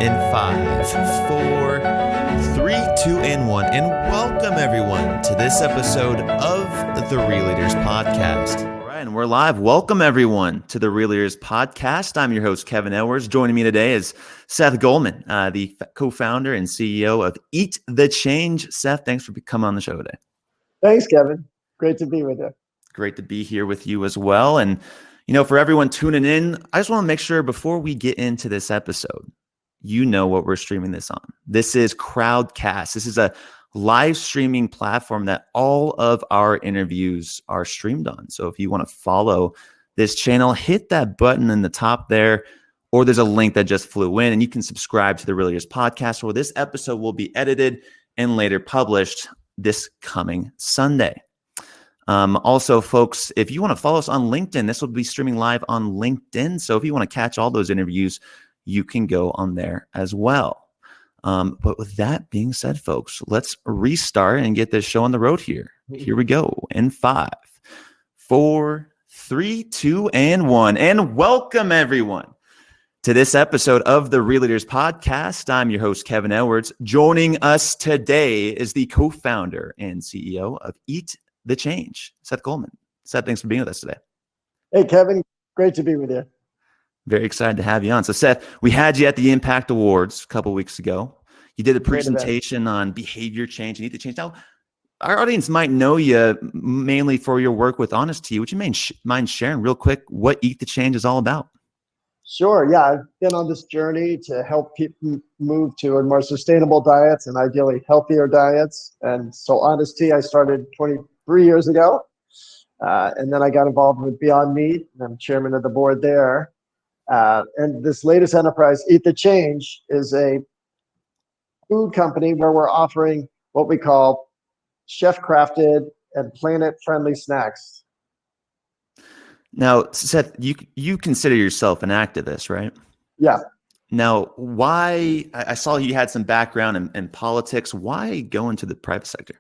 In 5, 4, 3, 2, and 1. And welcome everyone to this episode of the Real Leaders Podcast. All right, and we're live. Welcome everyone to the Real Leaders Podcast. I'm your host, Kevin Edwards. Joining me today is Seth Goldman, the co-founder and CEO of Eat the Change. Seth, thanks for coming on the show today. Thanks, Kevin. Great to be with you. Great to be here with you as well. And, you know, for everyone tuning in, I just want to make sure before we get into this episode, you know what we're streaming this on. This is Crowdcast. This is a live streaming platform that all of our interviews are streamed on. So if you want to follow this channel, hit that button in the top there, or there's a link that just flew in and you can subscribe to the Real Leaders Podcast, where this episode will be edited and later published this coming Sunday. Also, folks, if you want to follow us on LinkedIn, this will be streaming live on LinkedIn. So if you want to catch all those interviews, you can go on there as well. But with that being said, folks, let's restart and get this show on the road here. Here we go in 5, 4, 3, 2, and 1. And welcome everyone to this episode of the Real Leaders Podcast. I'm your host, Kevin Edwards. Joining us today is the co-founder and CEO of Eat the Change, Seth Goldman. Seth, thanks for being with us today. Hey, Kevin. Great to be with you. Very excited to have you on. So, Seth, we had you at the Impact Awards a couple of weeks ago. You did a presentation on behavior change and Eat the Change. Now, our audience might know you mainly for your work with Honesty. Would you mind sharing real quick what Eat the Change is all about? Sure. Yeah, I've been on this journey to help people move to more sustainable diets and ideally healthier diets. And so Honesty, I started 23 years ago. And then I got involved with Beyond Meat, and I'm chairman of the board there. And this latest enterprise, Eat the Change, is a food company where we're offering what we call chef-crafted and planet-friendly snacks. Now, Seth, you consider yourself an activist, right? Yeah. Now, why? I saw you had some background in politics. Why go into the private sector?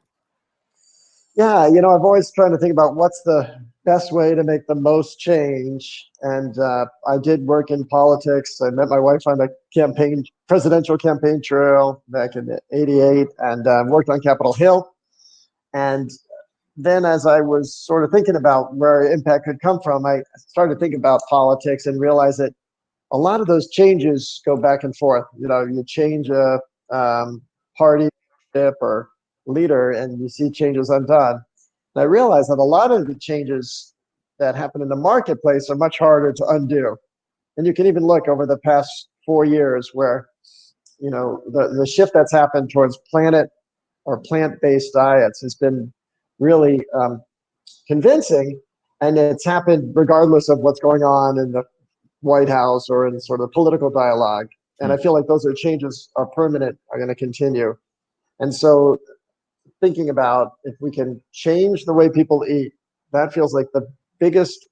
Yeah, you know, I've always trying to think about what's the best way to make the most change. And I did work in politics. I met my wife on the presidential campaign trail back in '88, and worked on Capitol Hill. And then as I was sort of thinking about where impact could come from, I started thinking about politics and realized that a lot of those changes go back and forth. You know, you change a party or leader and you see changes undone. And I realized that a lot of the changes that happen in the marketplace are much harder to undo. And you can even look over the past 4 years where, you know, the shift that's happened towards plant-based diets has been really convincing, and it's happened regardless of what's going on in the White House or in sort of political dialogue. And I feel like those changes are permanent, are going to continue. And so thinking about if we can change the way people eat, that feels like the biggest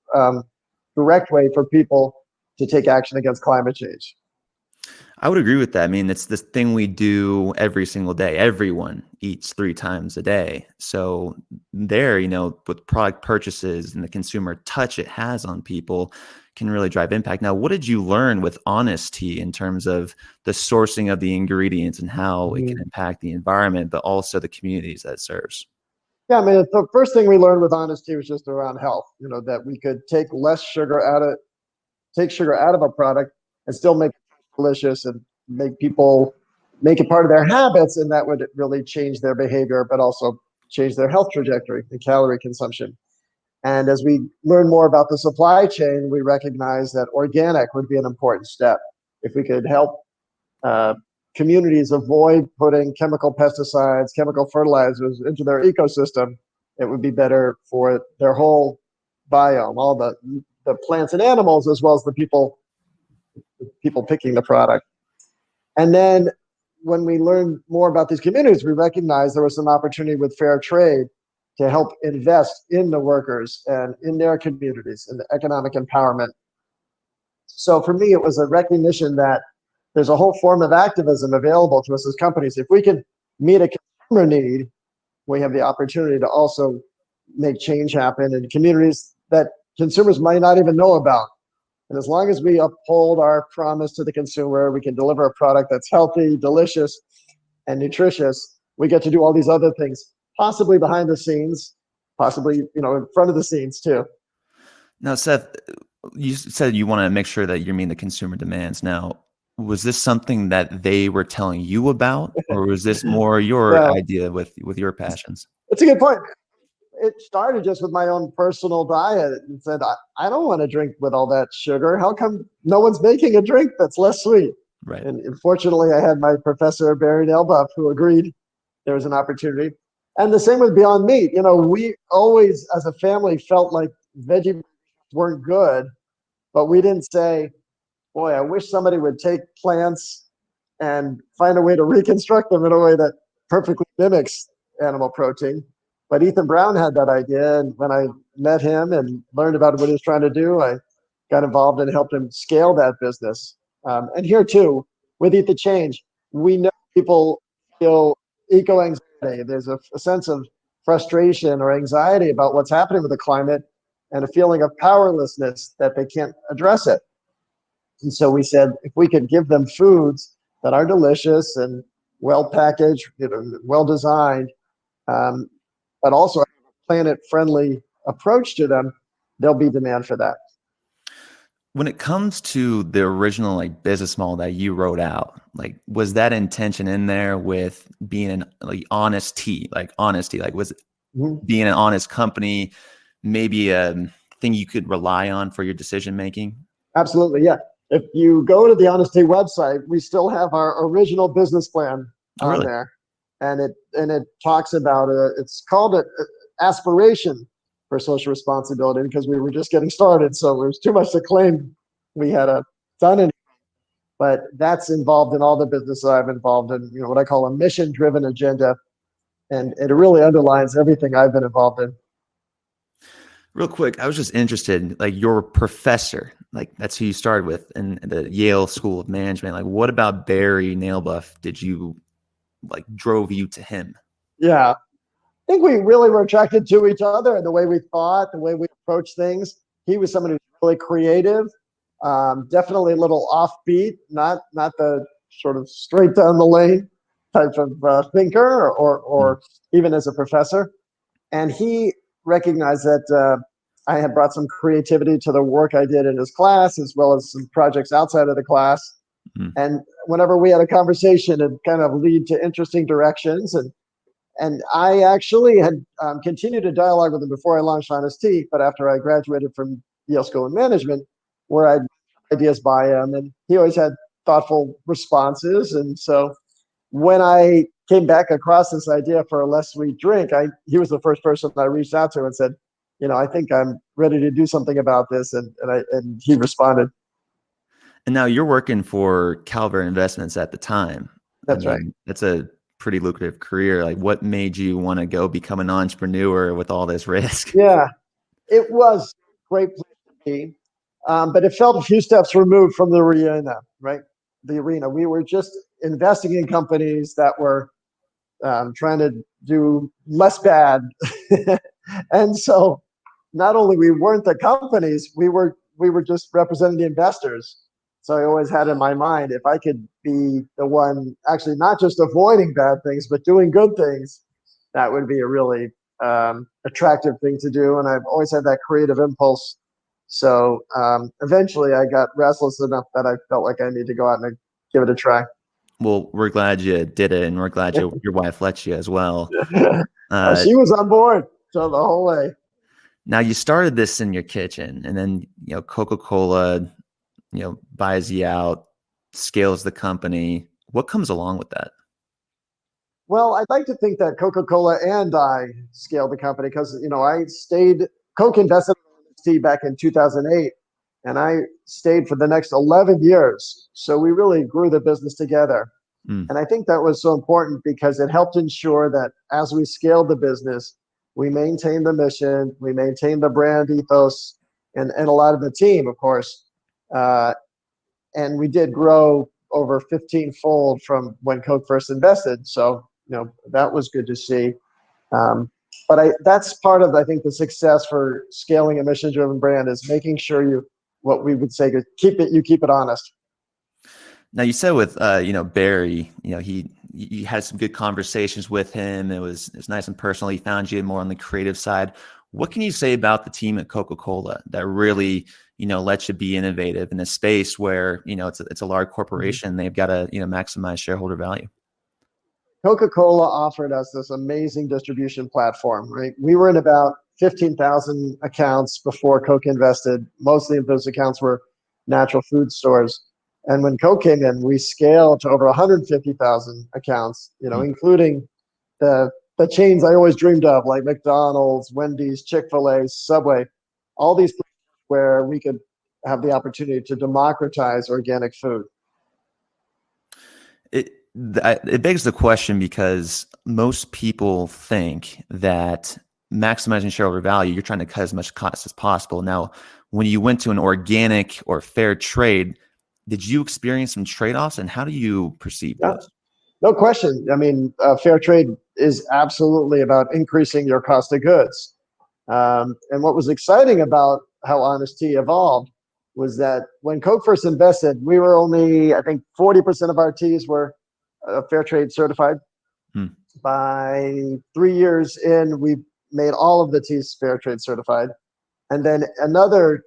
direct way for people to take action against climate change. I would agree with that. I mean, it's this thing we do every single day. Everyone eats 3 times a day. So there, you know, with product purchases and the consumer touch it has on people can really drive impact. Now, what did you learn with Honesty in terms of the sourcing of the ingredients and how it can impact the environment, but also the communities that it serves? Yeah, I mean, the first thing we learned with Honesty was just around health, you know, that we could take sugar out of a product and still make it delicious and make it part of their habits, and that would really change their behavior, but also change their health trajectory and calorie consumption. And as we learn more about the supply chain, we recognize that organic would be an important step. If we could help communities avoid putting chemical pesticides, chemical fertilizers into their ecosystem, it would be better for their whole biome, all the plants and animals, as well as the people picking the product. And then when we learned more about these communities, we recognized there was an opportunity with fair trade to help invest in the workers and in their communities and the economic empowerment. So for me, it was a recognition that there's a whole form of activism available to us as companies. If we can meet a consumer need, we have the opportunity to also make change happen in communities that consumers might not even know about. And as long as we uphold our promise to the consumer, we can deliver a product that's healthy, delicious, and nutritious. We get to do all these other things, possibly behind the scenes, possibly, in front of the scenes too. Now, Seth, you said you want to make sure that you're meeting the consumer demands. Now, was this something that they were telling you about, or was this more your Well, idea with your passions? it's a good point. It started just with my own personal diet and said, I don't want to drink with all that sugar. How come no one's making a drink that's less sweet? Right. And fortunately, I had my professor, Barry Nailbuff, who agreed there was an opportunity. And the same with Beyond Meat. We always, as a family, felt like veggie weren't good, but we didn't say, boy, I wish somebody would take plants and find a way to reconstruct them in a way that perfectly mimics animal protein. But Ethan Brown had that idea, and when I met him and learned about what he was trying to do, I got involved and helped him scale that business. And here too, with Eat the Change, we know people feel eco-anxiety. There's a sense of frustration or anxiety about what's happening with the climate and a feeling of powerlessness that they can't address it. And so we said, if we could give them foods that are delicious and well packaged, well designed, but also have a planet-friendly approach to them, there'll be demand for that. When it comes to the original business model that you wrote out, was that intention in there with being an honesty, was being an honest company maybe a thing you could rely on for your decision making? Absolutely, yeah. If you go to the Honesty website, we still have our original business plan on there, and it talks about it's called an aspiration for social responsibility because we were just getting started, so there was too much to claim we had done anything. But that's involved in all the business I've involved in. What I call a mission-driven agenda, and it really underlines everything I've been involved in. Real quick, I was just interested, your professor, that's who you started with in the Yale School of Management. What about Barry Nailbuff did you drove you to him? Yeah, I think we really were attracted to each other and the way we thought, the way we approached things. He was someone who's really creative, definitely a little offbeat, not the sort of straight down the lane type of thinker or even as a professor. And he recognized that I had brought some creativity to the work I did in his class, as well as some projects outside of the class. And whenever we had a conversation, it kind of lead to interesting directions. And I actually had continued to dialogue with him before I launched Honest Tea, but after I graduated from Yale School of Management, where I'd ideas by him, and he always had thoughtful responses. And so when I came back across this idea for a less sweet drink, he was the first person I reached out to and said, I think I'm ready to do something about this. And he responded. And now you're working for Calvert Investments at the time. That's right. That's a pretty lucrative career. What made you want to go become an entrepreneur with all this risk? Yeah, it was a great place to be. But it felt a few steps removed from the arena, right? The arena. We were just investing in companies that were trying to do less bad. And so not only we weren't the companies, we were just representing the investors. So I always had in my mind, if I could be the one actually not just avoiding bad things, but doing good things, that would be a really attractive thing to do. And I've always had that creative impulse. So eventually I got restless enough that I felt like I need to go out and give it a try. Well, we're glad you did it, and we're glad your wife let you as well. She was on board so the whole way. Now you started this in your kitchen, and then Coca-Cola, buys you out, scales the company. What comes along with that? Well, I'd like to think that Coca-Cola and I scaled the company because Coke invested in tea back in 2008, and I stayed for the next 11 years. So we really grew the business together. And I think that was so important because it helped ensure that as we scaled the business, we maintained the mission, we maintained the brand ethos, and a lot of the team, of course. And we did grow over 15-fold from when Coke first invested. So, that was good to see. But that's part of, I think, the success for scaling a mission-driven brand is making sure you what we would say, keep it honest. Now you said with Barry, you had some good conversations with him. It was nice and personal. He found you more on the creative side. What can you say about the team at Coca-Cola that really lets you be innovative in a space where it's a large corporation? They've got to maximize shareholder value. Coca-Cola offered us this amazing distribution platform, right? We were in about 15,000 accounts before Coke invested. Mostly of those accounts were natural food stores. And when Coke came in, we scaled to over 150,000 accounts, including the chains I always dreamed of, like McDonald's, Wendy's, Chick-fil-A, Subway, all these places where we could have the opportunity to democratize organic food. It begs the question, because most people think that maximizing shareholder value, you're trying to cut as much cost as possible. Now, when you went to an organic or fair trade, did you experience some trade-offs, and how do you perceive those? No question. I mean, fair trade is absolutely about increasing your cost of goods. And what was exciting about how Honest Tea evolved was that when Coke first invested, we were only, I think, 40% of our teas were fair trade certified. By 3 years in, we made all of the teas fair trade certified. And then another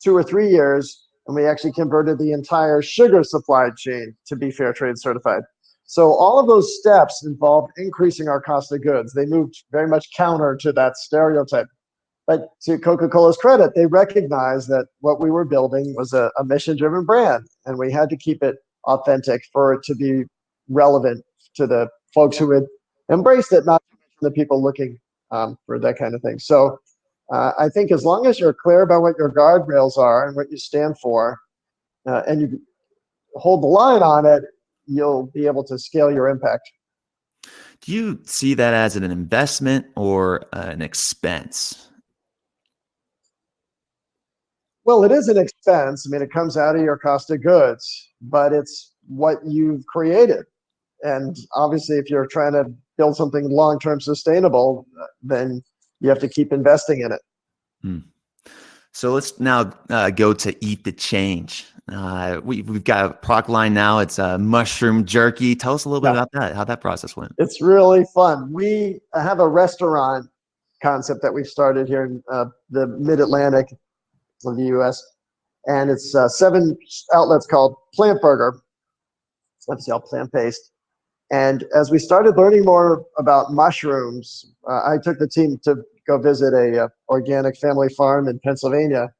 2 or 3 years, and we actually converted the entire sugar supply chain to be fair trade certified. So all of those steps involved increasing our cost of goods. They moved very much counter to that stereotype. But to Coca-Cola's credit, they recognized that what we were building was a mission-driven brand, and we had to keep it authentic for it to be relevant to the folks who had embraced it, not the people looking for that kind of thing. So I think as long as you're clear about what your guardrails are and what you stand for, and you hold the line on it, you'll be able to scale your impact. Do you see that as an investment or an expense? Well, it is an expense. I mean, it comes out of your cost of goods, but it's what you've created. And obviously, if you're trying to build something long-term sustainable, then you have to keep investing in it. So let's now go to Eat the Change. We've got a product line now. It's mushroom jerky. Tell us a little bit about that, how that process went. It's really fun. We have a restaurant concept that we've started here in the mid-Atlantic of the U.S. And it's 7 outlets called Plant Burger. It's obviously all plant-based. And as we started learning more about mushrooms, I took the team to go visit a organic family farm in Pennsylvania.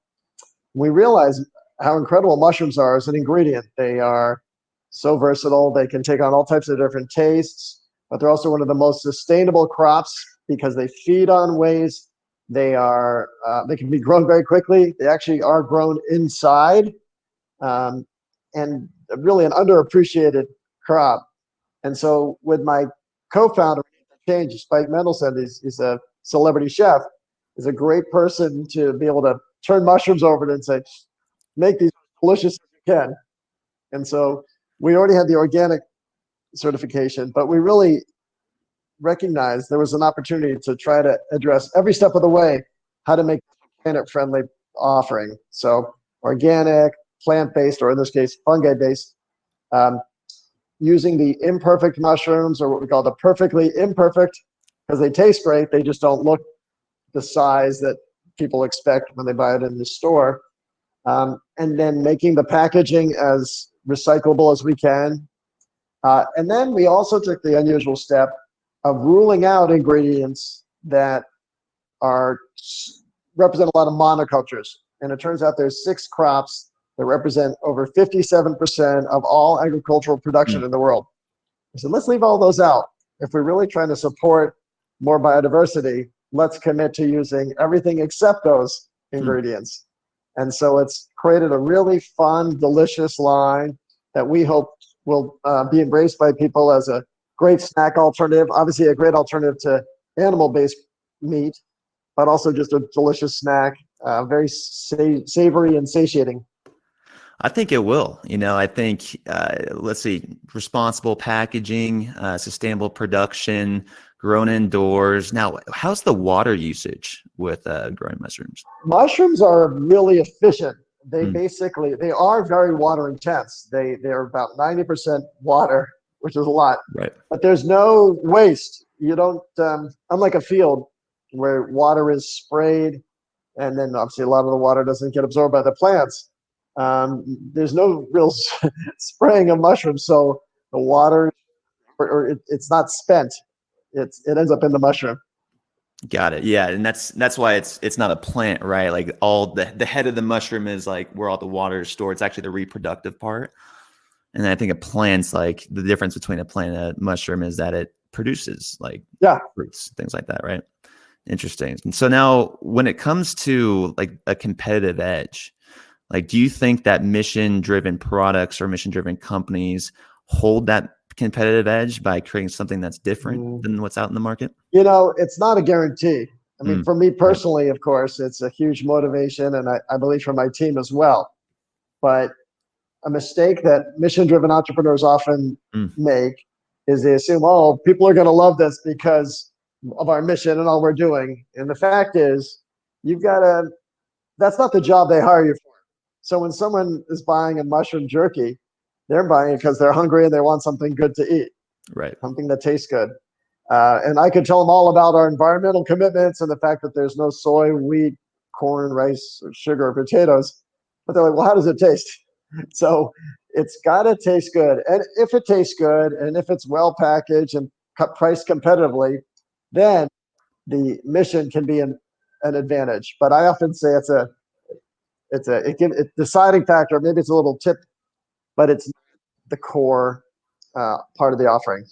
We realized how incredible mushrooms are as an ingredient. They are so versatile. They can take on all types of different tastes, but they're also one of the most sustainable crops because they feed on waste. They can be grown very quickly. They actually are grown inside, and really an underappreciated crop. And so with my co-founder, Spike Mendelsohn, he's a celebrity chef, is a great person to be able to turn mushrooms over and say, make these delicious as you can. And so we already had the organic certification, but we really recognized there was an opportunity to try to address every step of the way how to make a planet-friendly offering. So organic, plant-based, or in this case, fungi-based, using the imperfect mushrooms, or what we call the perfectly imperfect, because they taste great, they just don't look the size that people expect when they buy it in the store. And then making the packaging as recyclable as we can. And then we also took the unusual step of ruling out ingredients that represent a lot of monocultures. And it turns out there's 6 crops that represent over 57% of all agricultural production in the world. I said, let's leave all those out. If we're really trying to support more biodiversity, let's commit to using everything except those ingredients. And so it's created a really fun, delicious line that we hope will be embraced by people as a great snack alternative, obviously a great alternative to animal-based meat, but also just a delicious snack, very savory and satiating. I think it will. I think, let's see, responsible packaging, sustainable production, grown indoors. Now, how's the water usage with growing mushrooms? Mushrooms are really efficient they basically, they are very water intense. They're about 90% water, which is a lot, Right. but there's no waste. You don't, unlike a field where water is sprayed and then obviously a lot of the water doesn't get absorbed by the plants. There's no real spraying of mushrooms, so the water, it's not spent. It ends up in the mushroom. Got it. Yeah, and that's why it's not a plant, right? Like all the head of the mushroom is like where all the water is stored. It's actually the reproductive part. And I think a plant's like the difference between a plant and a mushroom is that it produces like fruits, things like that, right? Interesting. And so now when it comes to like a competitive edge, like do you think that mission-driven products or mission-driven companies hold that competitive edge by creating something that's different than what's out in the market? You know, it's not a guarantee. I mean, for me personally, of course, it's a huge motivation, and I believe for my team as well. But a mistake that mission-driven entrepreneurs often make is they assume, oh, people are going to love this because of our mission and all we're doing. And the fact is, that's not the job they hire you for. So when someone is buying a mushroom jerky, they're buying it because they're hungry and they want something good to eat, right? Something that tastes good. And I could tell them all about our environmental commitments and the fact that there's no soy, wheat, corn, rice, or sugar, or potatoes. But they're like, well, how does it taste? So it's got to taste good. And if it tastes good and if it's well packaged and priced competitively, then the mission can be an advantage. But I often say it's a deciding factor. Maybe it's a little tip, but it's the core part of the offering.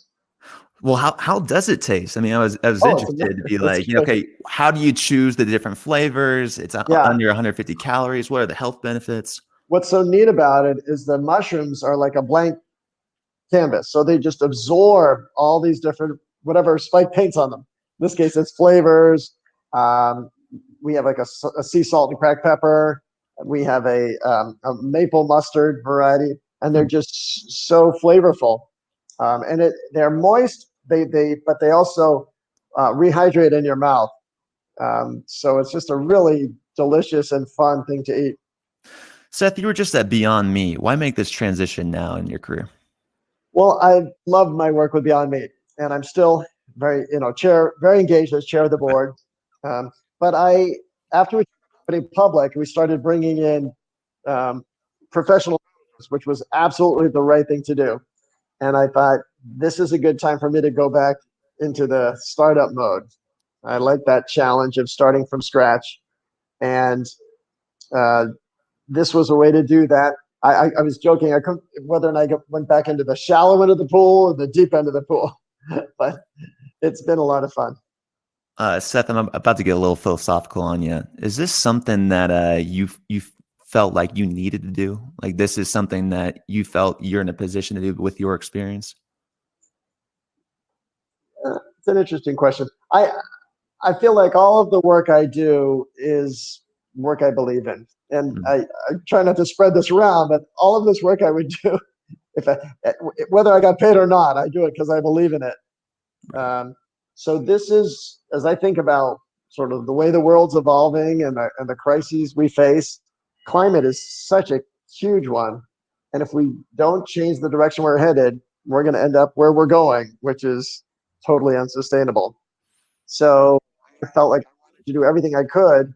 Well, how does it taste? I mean, I was interested to be like, okay, how do you choose the different flavors? It's under 150 calories. What are the health benefits? What's so neat about it is the mushrooms are like a blank canvas. So they just absorb all these different, whatever Spike paints on them. In this case, it's flavors. We have like a sea salt and cracked pepper. We have a maple mustard variety, and they're just so flavorful. And they're moist, but they also rehydrate in your mouth. So it's just a really delicious and fun thing to eat. Seth, you were just at Beyond Meat. Why make this transition now in your career? Well, I love my work with Beyond Meat, and I'm still very engaged as chair of the board. But after we went public, we started bringing in professional, which was absolutely the right thing to do. And I thought, this is a good time for me to go back into the startup mode. I like that challenge of starting from scratch. And this was a way to do that. I was joking whether or not I went back into the shallow end of the pool or the deep end of the pool. But it's been a lot of fun. Seth, I'm about to get a little philosophical on you. Is this something that you felt like you needed to do? Like this is something that you felt you're in a position to do with your experience? It's an interesting question. I feel like all of the work I do is work I believe in. And I try not to spread this around, but all of this work I would do, whether I got paid or not, I do it because I believe in it. So this is, as I think about sort of the way the world's evolving and the crises we face, climate is such a huge one. And if we don't change the direction we're headed, we're going to end up where we're going, which is totally unsustainable. So I felt like I wanted to do everything I could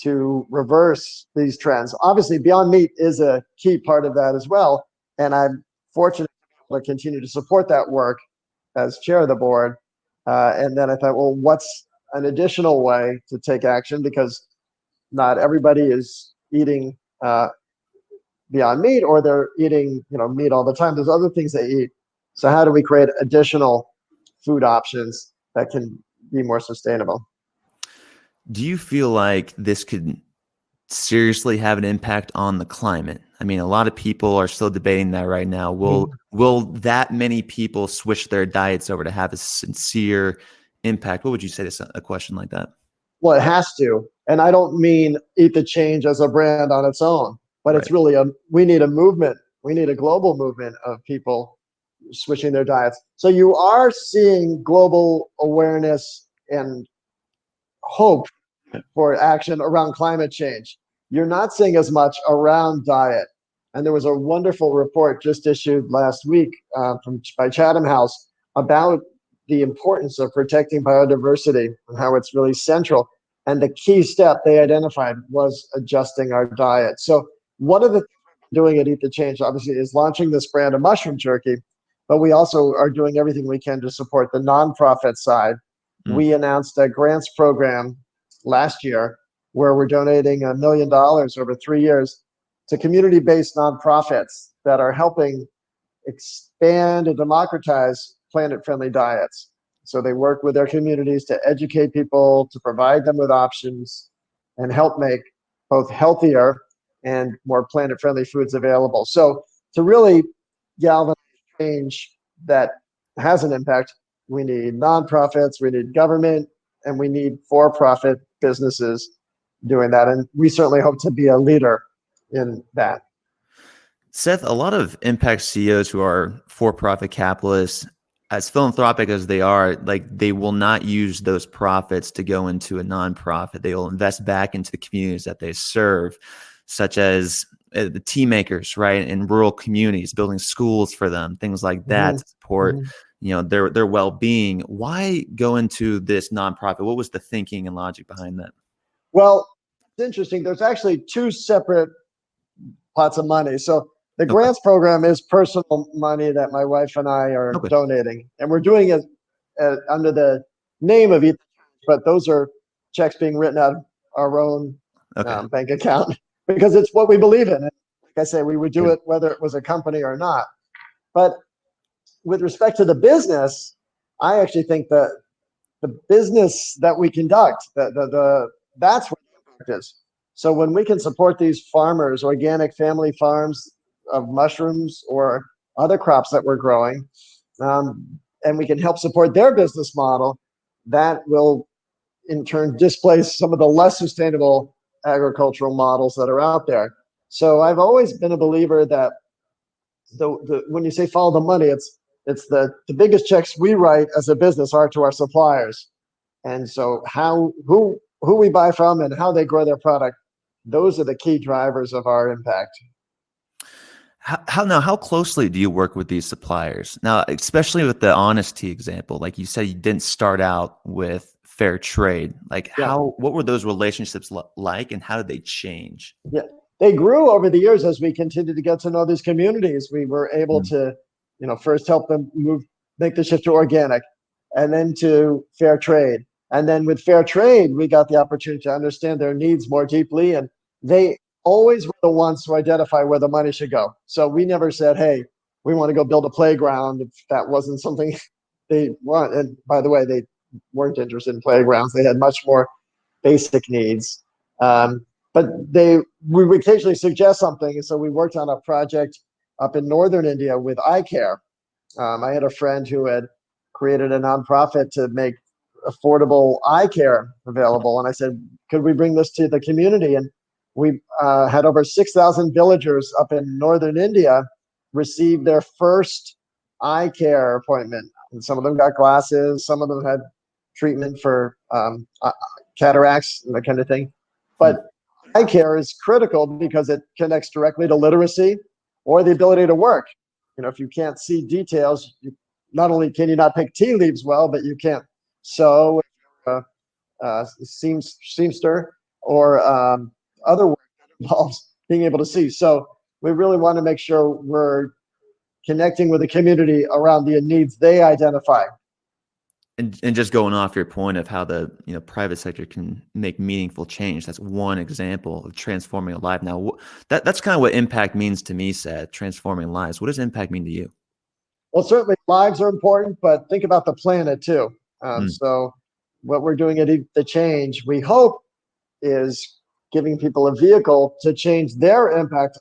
to reverse these trends. Obviously, Beyond Meat is a key part of that as well. And I'm fortunate to continue to support that work as chair of the board. And then I thought, well, what's an additional way to take action? Because not everybody is eating Beyond Meat, or they're eating meat all the time. There's other things they eat. So how do we create additional food options that can be more sustainable? Do you feel like this could seriously have an impact on the climate? I mean, a lot of people are still debating that right now. Will that many people switch their diets over to have a sincere impact? What would you say to a question like that? Well, it has to. And I don't mean Eat the Change as a brand on its own, but it's really we need a movement. We need a global movement of people switching their diets. So you are seeing global awareness and hope for action around climate change. you're not seeing as much around diet. And there was a wonderful report just issued last week by Chatham House about the importance of protecting biodiversity and how it's really central. And the key step they identified was adjusting our diet. So one of the things we're doing at Eat the Change, obviously, is launching this brand of mushroom jerky, but we also are doing everything we can to support the nonprofit side. We announced a grants program last year where we're donating $1 million over 3 years to community-based nonprofits that are helping expand and democratize planet-friendly diets. So they work with their communities to educate people, to provide them with options, and help make both healthier and more planet-friendly foods available. So to really galvanize change that has an impact, we need nonprofits, we need government, and we need for-profit businesses doing that. And we certainly hope to be a leader in that. Seth, a lot of impact CEOs who are for-profit capitalists, as philanthropic as they are, like they will not use those profits to go into a nonprofit. They will invest back into the communities that they serve, such as the tea makers, right, in rural communities, building schools for them, things like that to support, their well-being. Why go into this nonprofit? What was the thinking and logic behind that? Well, it's interesting. There's actually two separate pots of money. So the grants program is personal money that my wife and I are donating, and we're doing it under the name of Eat the Change, but those are checks being written out of our own bank account because it's what we believe in. And like I say, we would do it whether it was a company or not. But with respect to the business, I actually think that the business that we conduct, that's where the impact is. So when we can support these farmers, organic family farms of mushrooms or other crops that we're growing, and we can help support their business model, that will in turn displace some of the less sustainable agricultural models that are out there. So I've always been a believer that when you say follow the money, it's the biggest checks we write as a business are to our suppliers. And so who we buy from and how they grow their product, those are the key drivers of our impact. How closely do you work with these suppliers? Now, especially with the honesty example, like you said, you didn't start out with fair trade. Like what were those relationships like, and how did they change? Yeah, they grew over the years as we continued to get to know these communities. We were able to, first help them make the shift to organic, and then to fair trade. And then with fair trade, we got the opportunity to understand their needs more deeply, and they always were the ones to identify where the money should go. So we never said, hey, we want to go build a playground if that wasn't something they want. And by the way, they weren't interested in playgrounds. They had much more basic needs. But we would occasionally suggest something. And so we worked on a project up in northern India with eye care. I had a friend who had created a nonprofit to make affordable eye care available. And I said, could we bring this to the community? And we had over 6,000 villagers up in northern India receive their first eye care appointment. And some of them got glasses, some of them had treatment for cataracts and that kind of thing. But eye care is critical because it connects directly to literacy or the ability to work. If you can't see details, not only can you not pick tea leaves well, but you can't sew, seamster, or other work that involves being able to see. So we really want to make sure we're connecting with the community around the needs they identify. And just going off your point of how the private sector can make meaningful change, that's one example of transforming a life. Now, that's kind of what impact means to me, Seth, transforming lives. What does impact mean to you? Well, certainly lives are important, but think about the planet too. So what we're doing at Eat the Change, we hope, is giving people a vehicle to change their impact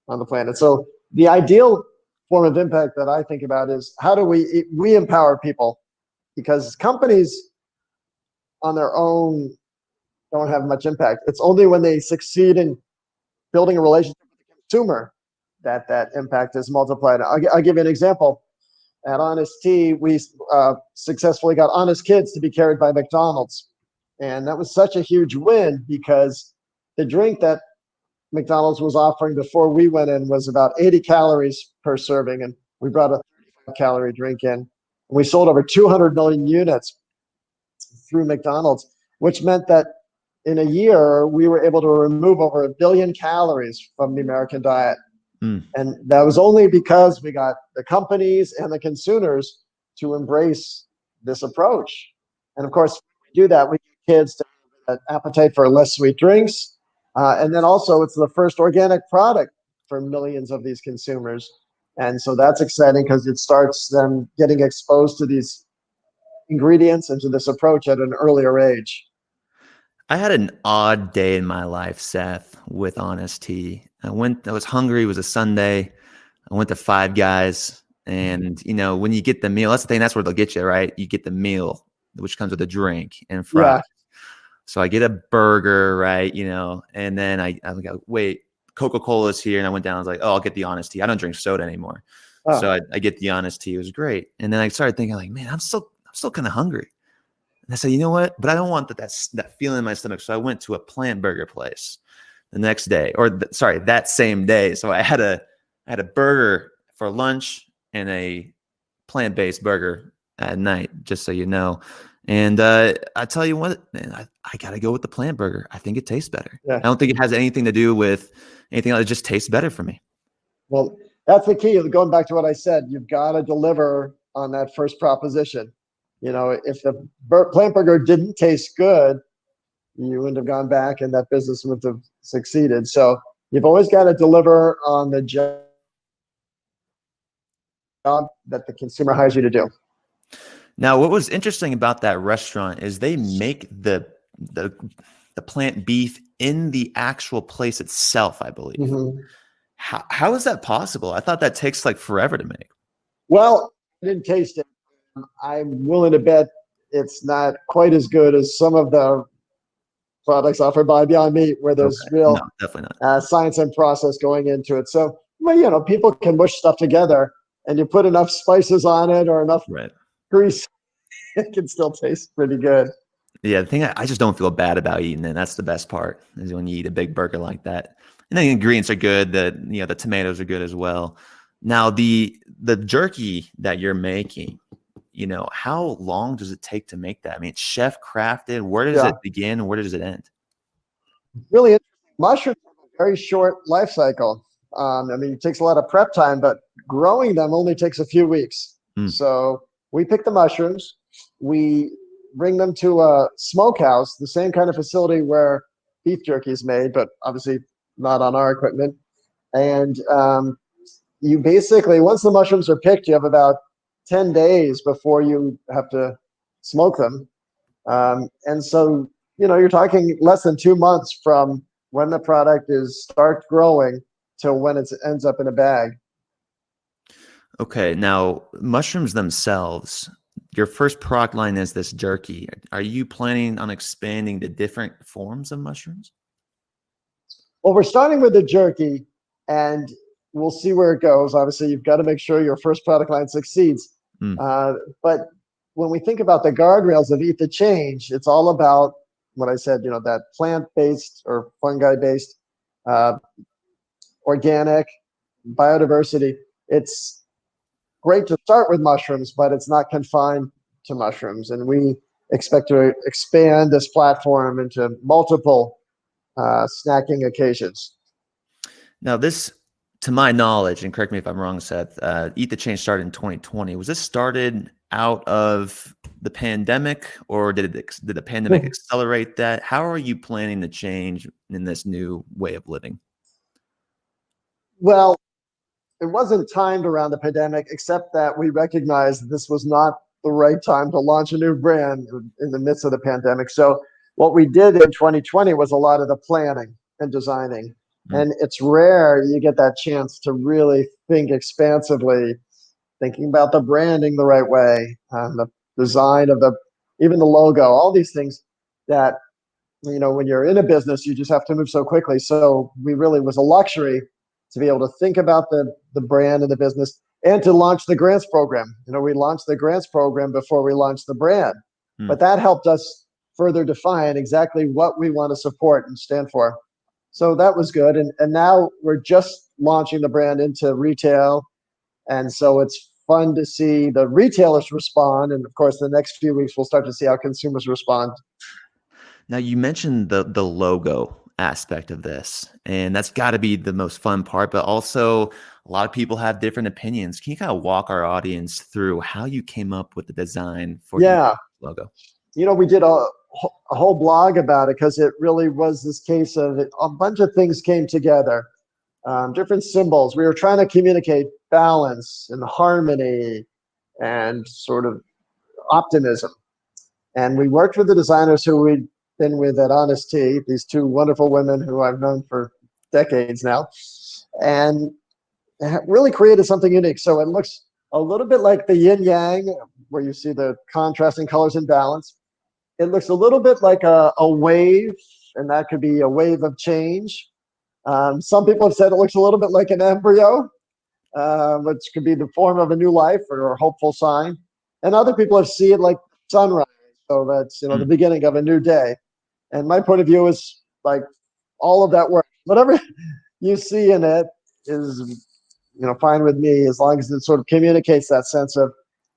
on the planet. So the ideal form of impact that I think about is how do we empower people, because companies on their own don't have much impact. It's only when they succeed in building a relationship with the consumer that impact is multiplied. I'll give you an example. At Honest Tea, we successfully got Honest Kids to be carried by McDonald's. And that was such a huge win because the drink that McDonald's was offering before we went in was about 80 calories per serving, and we brought a 35-calorie drink in. And we sold over 200 million units through McDonald's, which meant that in a year, we were able to remove over 1 billion calories from the American diet. And that was only because we got the companies and the consumers to embrace this approach. And of course, we do that. We get kids to have an appetite for less sweet drinks. And then also, it's the first organic product for millions of these consumers. And so that's exciting because it starts them getting exposed to these ingredients and to this approach at an earlier age. I had an odd day in my life, Seth, with Honest Tea. I was hungry. It was a Sunday. I went to Five Guys, and when you get the meal, that's the thing. That's where they'll get you, right? You get the meal, which comes with a drink and fries. Yeah. So I get a burger, right? And then I go, wait, Coca-Cola's here, and I went down. I was like, oh, I'll get the Honest Tea. I don't drink soda anymore, so I get the Honest Tea. It was great. And then I started thinking, like, man, I'm still kind of hungry. And I said, you know what? But I don't want that feeling in my stomach. So I went to a plant burger place the next day, that same day. So I had a burger for lunch and a plant-based burger at night, just so you know. And I tell you what, man, I got to go with the plant burger. I think it tastes better. Yeah. I don't think it has anything to do with anything else. It just tastes better for me. Well, that's the key. Going back to what I said, you've got to deliver on that first proposition. If the plant burger didn't taste good, you wouldn't have gone back and that business wouldn't have succeeded. So you've always got to deliver on the job that the consumer hires you to do. Now, what was interesting about that restaurant is they make the plant beef in the actual place itself, I believe. Mm-hmm. How is that possible? I thought that takes like forever to make. Well, I didn't taste it. I'm willing to bet it's not quite as good as some of the products offered by Beyond Meat, where there's real definitely not. Science and process going into it. So, people can mush stuff together, and you put enough spices on it or enough grease, it can still taste pretty good. Yeah, the thing I just don't feel bad about eating it. That's the best part, is when you eat a big burger like that. And the ingredients are good. The tomatoes are good as well. Now, the jerky that you're making, how long does it take to make that? I mean, it's chef crafted. Where does it begin? Where does it end? Really interesting. Mushrooms have a very short life cycle. It takes a lot of prep time, but growing them only takes a few weeks. So we pick the mushrooms, we bring them to a smokehouse, the same kind of facility where beef jerky is made, but obviously not on our equipment. And you basically, once the mushrooms are picked, you have about 10 days before you have to smoke them. And so, you're talking less than 2 months from when the product starts growing to when it ends up in a bag. Okay. Now, mushrooms themselves, your first product line is this jerky. Are you planning on expanding to different forms of mushrooms? Well, we're starting with the jerky, and we'll see where it goes. Obviously, you've got to make sure your first product line succeeds. But when we think about the guardrails of Eat the Change, it's all about what I said, that plant-based or fungi-based, organic, biodiversity. It's great to start with mushrooms, but it's not confined to mushrooms. And we expect to expand this platform into multiple snacking occasions. Now, this, to my knowledge, and correct me if I'm wrong, Seth, Eat the Change started in 2020. Was this started out of the pandemic, or did the pandemic accelerate that? How are you planning to change in this new way of living? Well, it wasn't timed around the pandemic, except that we recognized this was not the right time to launch a new brand in the midst of the pandemic. So what we did in 2020 was a lot of the planning and designing. And it's rare you get that chance to really think expansively, thinking about the branding the right way, the design of even the logo, all these things that, when you're in a business, you just have to move so quickly. So we really was a luxury to be able to think about the brand and the business, and to launch the grants program. We launched the grants program before we launched the brand, but that helped us further define exactly what we want to support and stand for. So that was good. And now we're just launching the brand into retail. And so it's fun to see the retailers respond. And of course, the next few weeks, we'll start to see how consumers respond. Now you mentioned the logo aspect of this, and that's got to be the most fun part, but also a lot of people have different opinions. Can you kind of walk our audience through how you came up with the design for the Yeah. logo? We did a whole blog about it because it really was this case of a bunch of things came together, different symbols. We were trying to communicate balance and harmony and sort of optimism. And we worked with the designers who we'd been with at Honest Tea, these two wonderful women who I've known for decades now, and really created something unique. So it looks a little bit like the yin yang, where you see the contrasting colors in balance. It looks a little bit like a wave, and that could be a wave of change. Some people have said it looks a little bit like an embryo, which could be the form of a new life or a hopeful sign. And other people have seen it like sunrise, so that's the beginning of a new day. And my point of view is like all of that work. Whatever you see in it is fine with me as long as it sort of communicates that sense of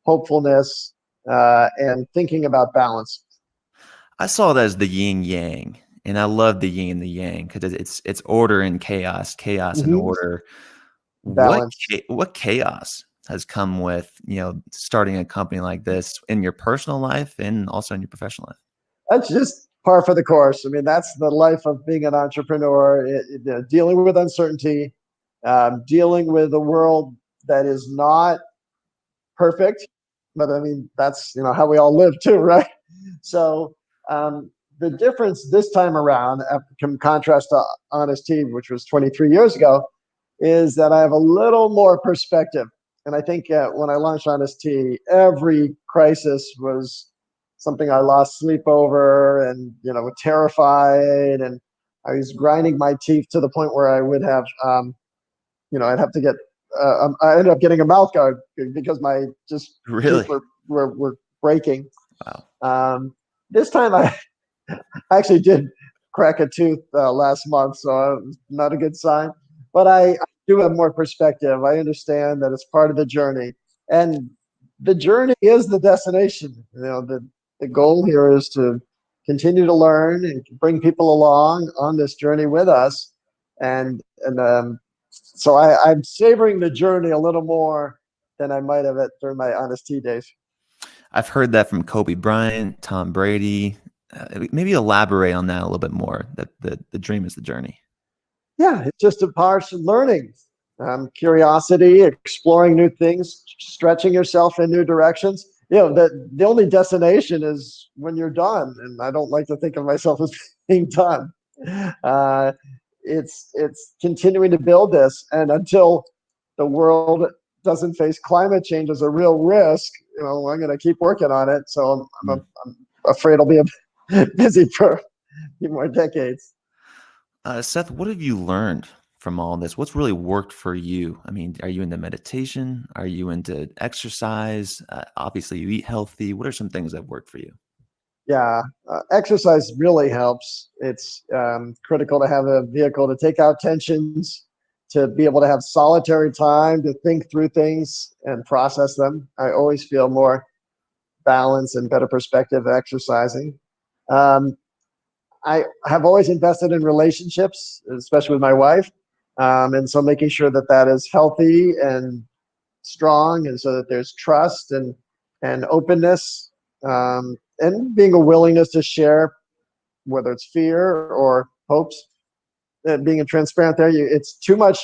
hopefulness and thinking about balance. I saw it as the yin yang, and I love the yin and the yang because it's order and chaos, chaos and Mm-hmm. order. What Balance. what chaos has come with starting a company like this in your personal life and also in your professional life? That's just par for the course. I mean, that's the life of being an entrepreneur, dealing with uncertainty, dealing with a world that is not perfect. But I mean, that's how we all live too, right? So the difference this time around, in contrast to Honest Tea, which was 23 years ago, is that I have a little more perspective. And I think when I launched Honest Tea, every crisis was something I lost sleep over and, terrified. And I was grinding my teeth to the point where I would have, I'd have to get, I ended up getting a mouth guard because my teeth Really? were breaking. Wow. This time I actually did crack a tooth last month, so not a good sign. But I do have more perspective. I understand that it's part of the journey, and the journey is the destination. The goal here is to continue to learn and bring people along on this journey with us, and so I'm savoring the journey a little more than I might have during my Honest Tea days. I've heard that from Kobe Bryant, Tom Brady. Maybe elaborate on that a little bit more. That the dream is the journey. Yeah, it's just a part of learning, curiosity, exploring new things, stretching yourself in new directions. The only destination is when you're done, and I don't like to think of myself as being done. Uh, it's continuing to build this, and until the world doesn't face climate change as a real risk, I'm going to keep working on it. So I'm afraid I'll be busy for a few more decades. Seth, what have you learned from all this? What's really worked for you? I mean, are you into meditation? Are you into exercise? Obviously, you eat healthy. What are some things that worked for you? Yeah, exercise really helps. It's critical to have a vehicle to take out tensions, to be able to have solitary time to think through things and process them. I always feel more balance and better perspective exercising. Um, I have always invested in relationships, especially with my wife. And so making sure that that is healthy and strong, and so that there's trust and openness, and being a willingness to share, whether it's fear or hopes, being transparent there. It's too much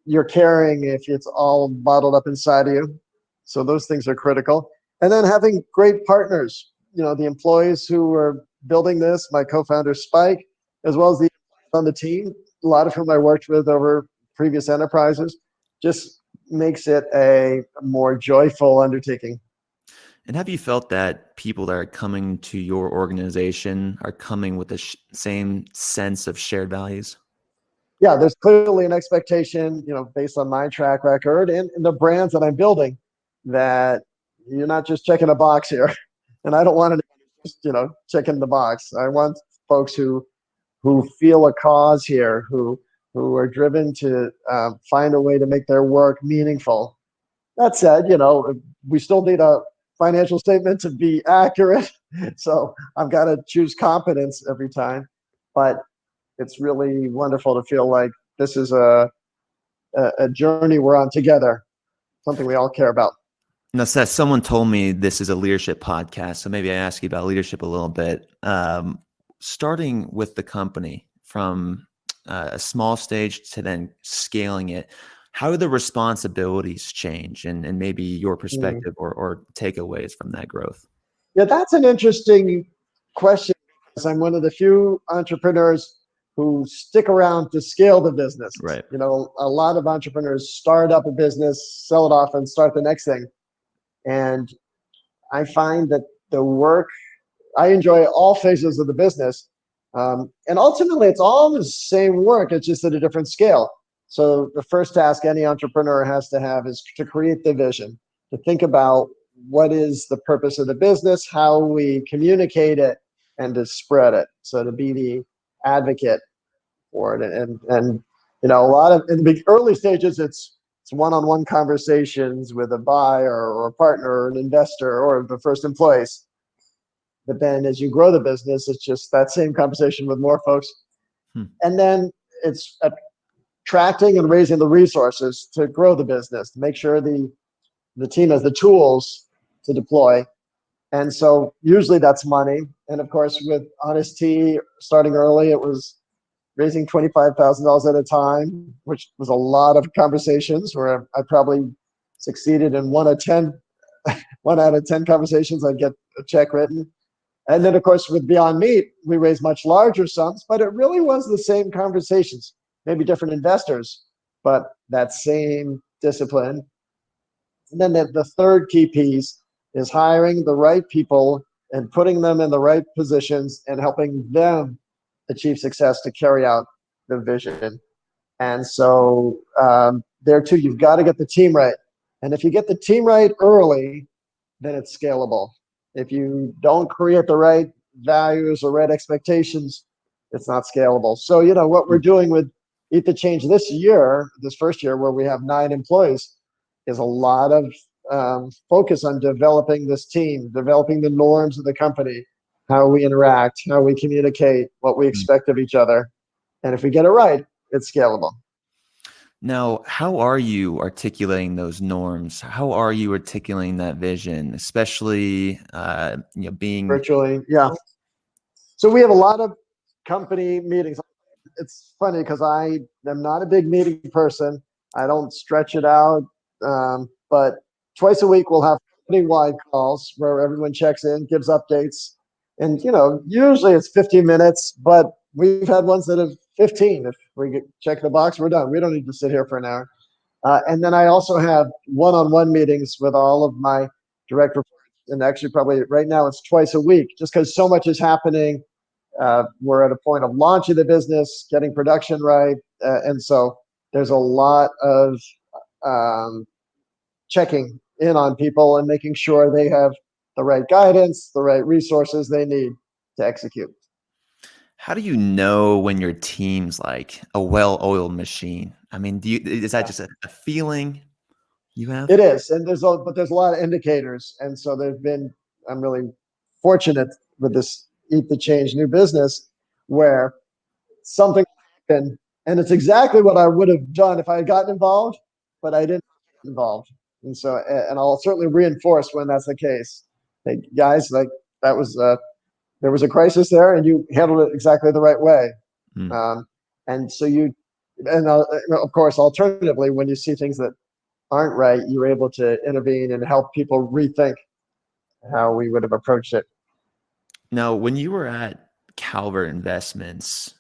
you're carrying if it's all bottled up inside of you. So those things are critical. And then having great partners, the employees who are building this, my co-founder Spike, as well as the on the team, a lot of whom I worked with over previous enterprises, just makes it a more joyful undertaking. And have you felt that people that are coming to your organization are coming with the same sense of shared values? Yeah, there's clearly an expectation, based on my track record and the brands that I'm building, that you're not just checking a box here. And I don't want to just, checking the box. I want folks who who feel a cause here, who are driven to find a way to make their work meaningful. That said, we still need a financial statement to be accurate. So I've got to choose competence every time. But it's really wonderful to feel like this is a journey we're on together, something we all care about. Now, Seth, someone told me this is a leadership podcast, so maybe I ask you about leadership a little bit. Starting with the company from a small stage to then scaling it, how do the responsibilities change, and maybe your perspective or takeaways from that growth? Yeah, that's an interesting question, because I'm one of the few entrepreneurs who stick around to scale the business. Right. A lot of entrepreneurs start up a business, sell it off, and start the next thing. And I find that I enjoy all phases of the business. And ultimately, it's all the same work. It's just at a different scale. So the first task any entrepreneur has to have is to create the vision, to think about what is the purpose of the business, how we communicate it, and to spread it. So to be the advocate for it. And a lot of, in the early stages, it's one-on-one conversations with a buyer or a partner or an investor or the first employees. But then as you grow the business, it's just that same conversation with more folks. And then it's attracting and raising the resources to grow the business, to make sure the team has the tools to deploy. And so usually that's money. And of course, with Honest Tea, starting early, it was raising $25,000 at a time, which was a lot of conversations where I probably succeeded in 1 out of 10 conversations, I'd get a check written. And then, of course, with Beyond Meat, we raised much larger sums, but it really was the same conversations, maybe different investors, but that same discipline. And then the third key piece is hiring the right people and putting them in the right positions and helping them achieve success to carry out the vision. And so there too, you've got to get the team right. And if you get the team right early, then it's scalable. If you don't create the right values or right expectations, it's not scalable. So, what we're doing with Eat the Change this first year, where we have 9 employees, is a lot of focus on developing this team, developing the norms of the company, how we interact, how we communicate, what we expect of each other. And if we get it right, it's scalable. Now, how are you articulating those norms? How are you articulating that vision, especially being virtually? Yeah. So we have a lot of company meetings. It's funny because I am not a big meeting person. I don't stretch it out. But twice a week we'll have company-wide calls where everyone checks in, gives updates. And, usually it's 15 minutes, but we've had ones that have 15. If we check the box, we're done. We don't need to sit here for an hour. And then I also have one-on-one meetings with all of my direct reports. And actually, probably right now it's twice a week, just because so much is happening. We're at a point of launching the business, getting production right. And so there's a lot of checking in on people and making sure they have the right guidance, the right resources they need to execute. How do you know when your team's like a well-oiled machine? I mean, is that just a feeling you have? It is, and there's a lot of indicators, and so I'm really fortunate with this Eat the Change new business, where something happened, and it's exactly what I would have done if I had gotten involved, but I didn't get involved. And so, and I'll certainly reinforce when that's the case. Hey, guys, like that was there was a crisis there, and you handled it exactly the right way. And so of course, alternatively, when you see things that aren't right, you're able to intervene and help people rethink how we would have approached it. Now, when you were at Calvert Investments,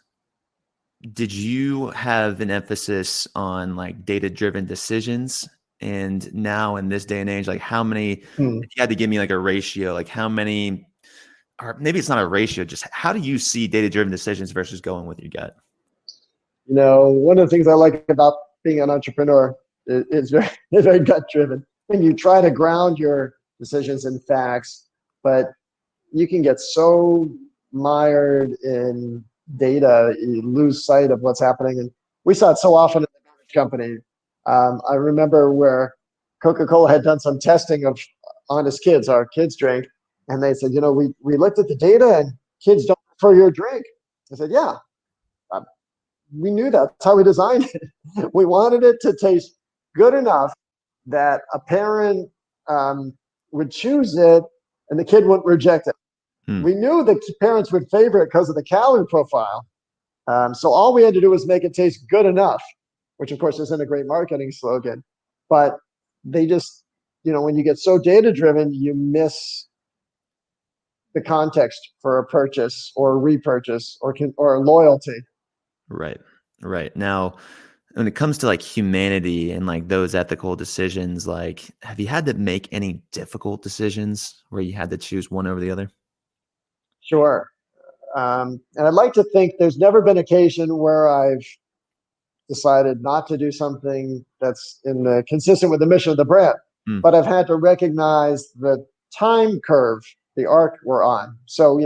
did you have an emphasis on like data-driven decisions? And now in this day and age, like how many, if you had to give me like a ratio, like how many, or maybe it's not a ratio, just how do you see data-driven decisions versus going with your gut? One of the things I like about being an entrepreneur is very gut-driven. And you try to ground your decisions in facts, but you can get so mired in data, you lose sight of what's happening. And we saw it so often in the beverage company. I remember where Coca-Cola had done some testing of Honest Kids, our kids drink, and they said, we looked at the data and kids don't prefer your drink. I said, yeah, we knew that. That's how we designed it. We wanted it to taste good enough that a parent would choose it and the kid wouldn't reject it. We knew the parents would favor it because of the calorie profile. So all we had to do was make it taste good enough, which of course isn't a great marketing slogan, but they just, when you get so data driven, you miss the context for a purchase or a repurchase or loyalty. Right. Right. Now, when it comes to like humanity and like those ethical decisions, like have you had to make any difficult decisions where you had to choose one over the other? Sure. And I'd like to think there's never been occasion where I've decided not to do something that's consistent with the mission of the brand, but I've had to recognize the time curve, the arc we're on. So,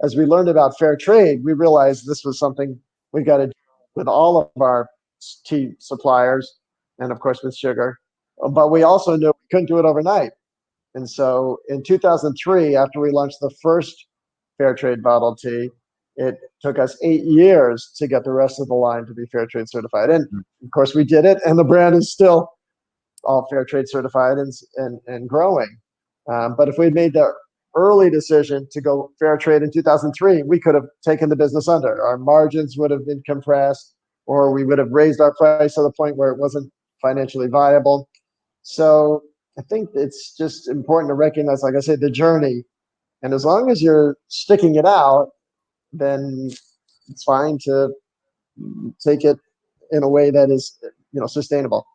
as we learned about fair trade, we realized this was something we've got to do with all of our tea suppliers and of course with sugar. But we also knew we couldn't do it overnight. And so in 2003, after we launched the first fair trade bottled tea, it took us 8 years to get the rest of the line to be fair trade certified. And of course we did it, and the brand is still all fair trade certified and growing. But if we'd made the early decision to go fair trade in 2003, we could have taken the business under. Our margins would have been compressed, or we would have raised our price to the point where it wasn't financially viable. So I think it's just important to recognize, like I said, the journey. And as long as you're sticking it out, then it's fine to take it in a way that is, sustainable.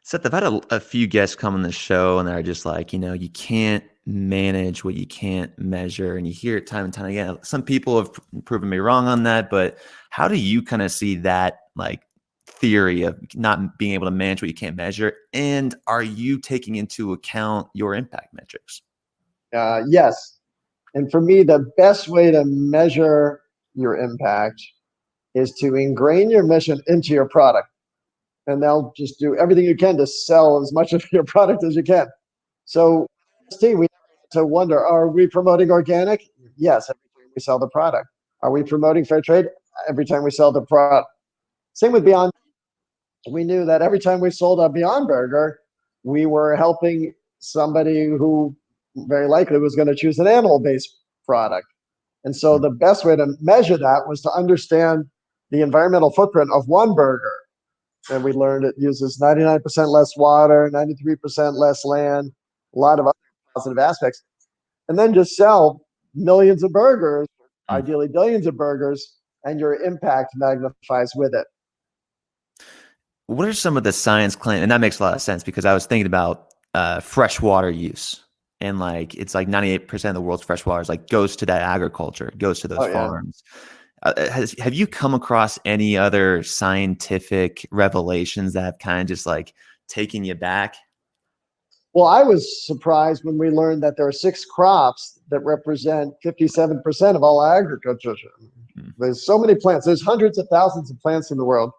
Seth, I've had a few guests come on the show and they're just like, you can't manage what you can't measure. And you hear it time and time again. Some people have proven me wrong on that, but how do you kind of see that like theory of not being able to manage what you can't measure? And are you taking into account your impact metrics? Yes. And for me, the best way to measure your impact is to ingrain your mission into your product. And they'll just do everything you can to sell as much of your product as you can. So, we have to wonder, are we promoting organic? Yes, every time we sell the product. Are we promoting fair trade? Every time we sell the product. Same with Beyond. We knew that every time we sold a Beyond Burger, we were helping somebody who very likely was going to choose an animal-based product. And so the best way to measure that was to understand the environmental footprint of one burger. And we learned it uses 99% less water, 93% less land, a lot of other positive aspects. And then just sell millions of burgers, ideally billions of burgers, and your impact magnifies with it. What are some of the science claims? And that makes a lot of sense because I was thinking about fresh water use. And like, it's like 98% of the world's fresh water is like goes to that agriculture, goes to those farms. Have you come across any other scientific revelations that have kind of just like taken you back? Well, I was surprised when we learned that there are 6 crops that represent 57% of all agriculture. There's so many plants. There's hundreds of thousands of plants in the world.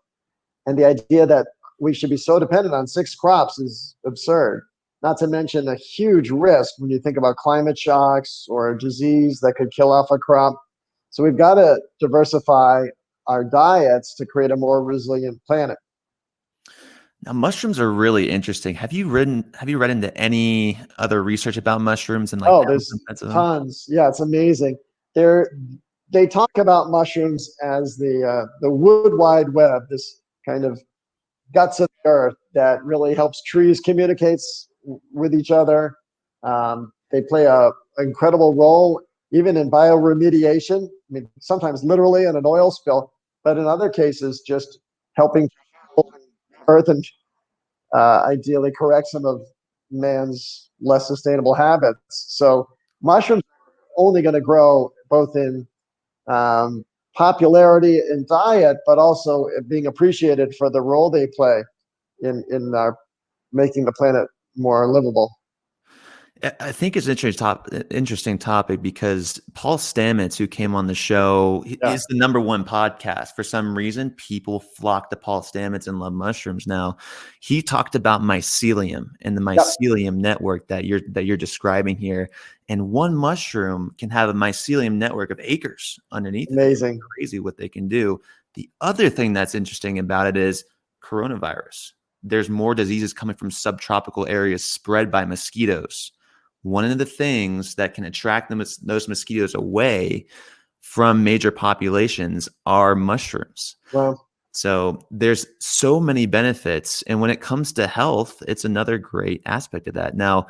And the idea that we should be so dependent on 6 crops is absurd. Not to mention a huge risk when you think about climate shocks or a disease that could kill off a crop. So we've got to diversify our diets to create a more resilient planet. Now, mushrooms are really interesting. Have you read into any other research about mushrooms and like there's tons. Yeah, it's amazing. They talk about mushrooms as the wood wide web, this kind of guts of the earth that really helps trees communicates with each other. They play an incredible role even in bioremediation. I mean, sometimes literally in an oil spill, but in other cases, just helping earth and ideally correct some of man's less sustainable habits. So mushrooms are only going to grow both in popularity in diet, but also being appreciated for the role they play in making the planet more livable. I think it's an interesting topic because Paul Stamets, who came on the show, Yeah, is the number one podcast. For some reason, people flock to Paul Stamets and love mushrooms. Now, he talked about mycelium and the yep, mycelium network that you're describing here. And one mushroom can have a mycelium network of acres underneath it. It's amazing. crazy what they can do. The other thing that's interesting about it is coronavirus. There's more diseases coming from subtropical areas spread by mosquitoes. One of the things that can attract those mosquitoes away from major populations are mushrooms. Well, So there's so many benefits. And when it comes to health, it's another great aspect of that. Now,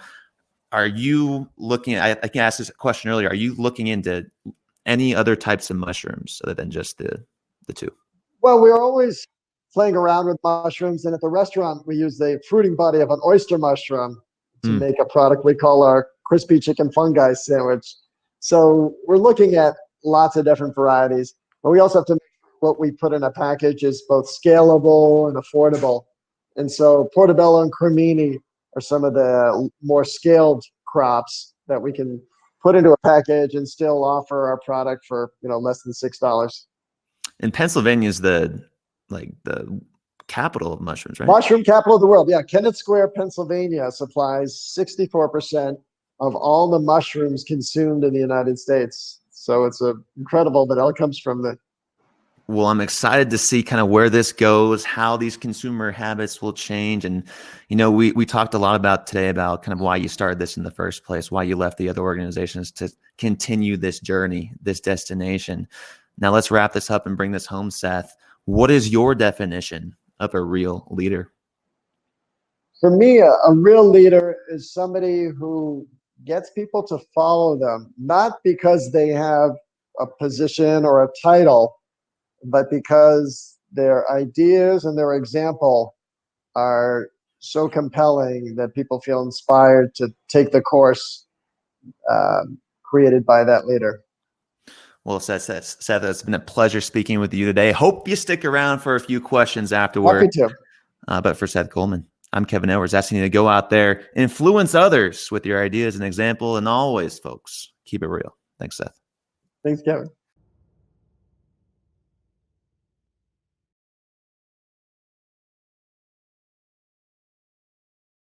are you looking at, I can ask this question earlier, are you looking into any other types of mushrooms other than just the two? well, we're always playing around with mushrooms, and at the restaurant, we use the fruiting body of an oyster mushroom to Mm. make a product we call our crispy chicken fungi sandwich. So we're looking at lots of different varieties, but we also have to make sure what we put in a package is both scalable and affordable. And so portobello and cremini are some of the more scaled crops that we can put into a package and still offer our product for less than $6. And Pennsylvania is the capital of mushrooms, right? Mushroom capital of the world. Yeah, Kennett Square, Pennsylvania supplies 64% of all the mushrooms consumed in the United States. So it's incredible that all comes from the. Well, I'm excited to see kind of where this goes, how these consumer habits will change. And, we talked a lot about today about kind of why you started this in the first place, why you left the other organizations to continue this journey, this destination. Now let's wrap this up and bring this home, Seth. What is your definition of a real leader? For me, a real leader is somebody who gets people to follow them, not because they have a position or a title, but because their ideas and their example are so compelling that people feel inspired to take the course created by that leader. Well, Seth, it's been a pleasure speaking with you today. Hope you stick around for a few questions afterward. Happy to. But for Seth Goldman, I'm Kevin Edwards, asking you to go out there, influence others with your ideas and example. And always, folks, keep it real. Thanks, Seth. Thanks, Kevin.